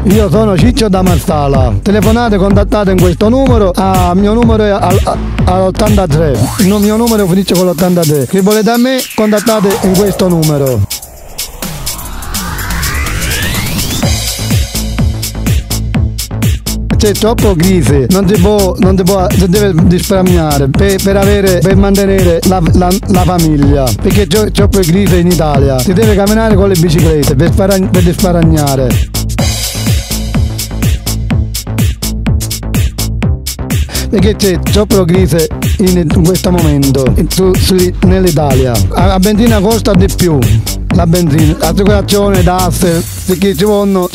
Io sono Ciccio da Marsala. Telefonate, contattate in questo numero. Il mio numero è all'83. Il mio numero finisce con l'83. Se volete a me, contattate in questo numero. C'è troppo crisi, si deve risparmiare per mantenere la famiglia, perché c'è troppo crisi in Italia. Si deve camminare con le biciclette per risparmiare. Perché c'è troppo crisi in questo momento nell'Italia. La benzina costa di più. La benzina, l'assicurazione, tasse, perché ci vogliono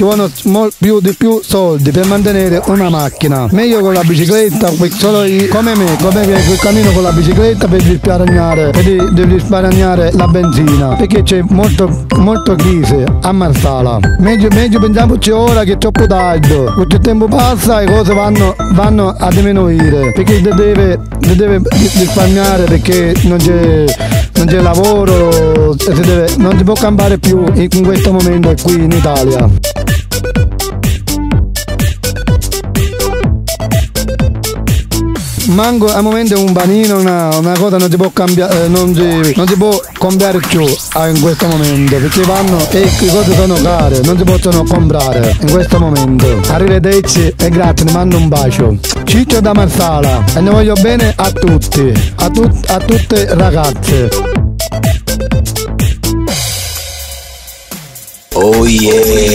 di più soldi per mantenere una macchina. Meglio con la bicicletta, solo come me che cammino con la bicicletta per risparmiare la benzina, perché c'è molto crisi a Marsala. Meglio pensiamoci ora che è troppo tardi, perché il tempo passa e le cose vanno a diminuire, perché si deve risparmiare, perché non c'è lavoro, non si può campare più in questo momento qui in Italia. Manco al momento un panino, una cosa non si può cambiare, non si può comprare più in questo momento, perché le cose sono care, non si possono comprare in questo momento. Arrivederci e grazie, ne mando un bacio. Ciccio da Marsala e ne voglio bene a tutti, a tutte ragazze. Oh yeah!